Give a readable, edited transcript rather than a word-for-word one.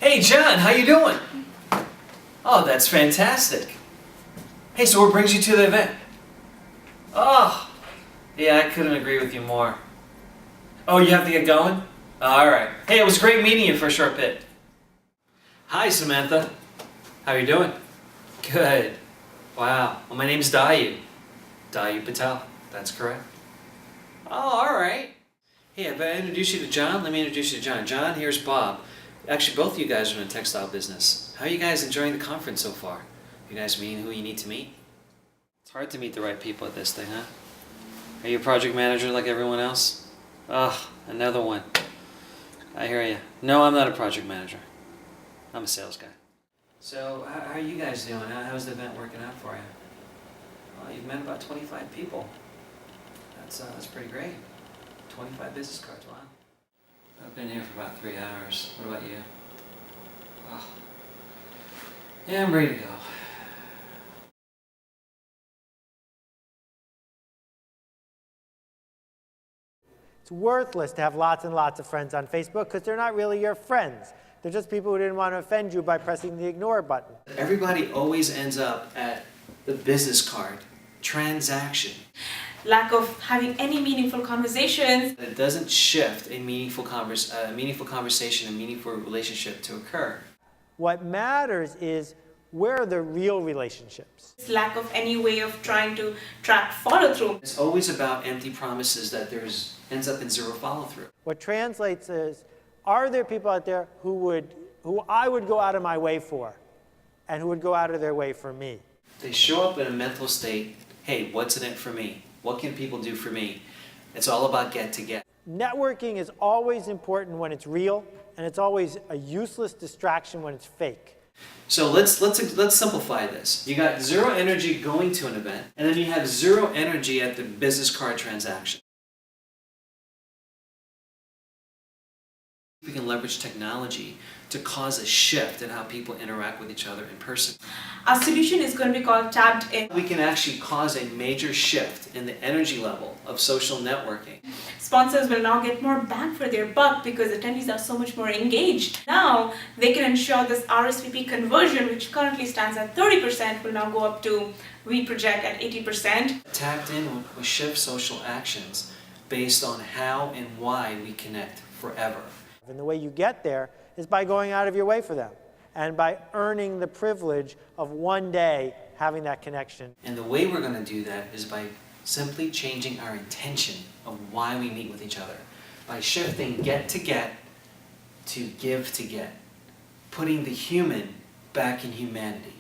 Hey John, how you doing? Oh, that's fantastic. Hey, so what brings you to the event? Oh, yeah, I couldn't agree with you more. Oh, you have to get going? All right. Hey, it was great meeting you for a short bit. Hi, Samantha. How are you doing? Good. Wow. Well, my name's Dayu. Dayu Patel. That's correct. Oh, all right. Hey, if I introduce you to John, let me introduce you to John. John, here's Bob. Actually, both of you guys are in the textile business. How are you guys enjoying the conference so far? You guys meeting who you need to meet? It's hard to meet the right people at this thing, huh? Are you a project manager like everyone else? Ugh, another one. I hear you. No, I'm not a project manager. I'm a sales guy. So, how are you guys doing? How's the event working out for you? Well, you've met about 25 people. That's pretty great. 25 business cards, wow. I've been here for about 3 hours. What about you? Oh. Yeah, I'm ready to go. It's worthless to have lots and lots of friends on Facebook because they're not really your friends. They're just people who didn't want to offend you by pressing the ignore button. Everybody always ends up at the business card transaction. Lack of having any meaningful conversations. It doesn't shift a meaningful conversation, a meaningful relationship to occur. What matters is where are the real relationships? Lack of any way of trying to track follow-through. It's always about empty promises that ends up in zero follow-through. What translates is, are there people out there who I would go out of my way for and who would go out of their way for me? They show up in a mental state, hey, what's in it for me? What can people do for me? It's all about get to get. Networking is always important when it's real, and it's always a useless distraction when it's fake. So let's simplify this. You got zero energy going to an event, and then you have zero energy at the business card transaction. We can leverage technology to cause a shift in how people interact with each other in person. Our solution is going to be called TappedIn. We can actually cause a major shift in the energy level of social networking. Sponsors will now get more bang for their buck because attendees are so much more engaged. Now they can ensure this RSVP conversion, which currently stands at 30%, will now go up to, we project, at 80%. TappedIn will shift social actions based on how and why we connect forever. And the way you get there is by going out of your way for them and by earning the privilege of one day having that connection. And the way we're going to do that is by simply changing our intention of why we meet with each other. By shifting get to give to get. Putting the human back in humanity.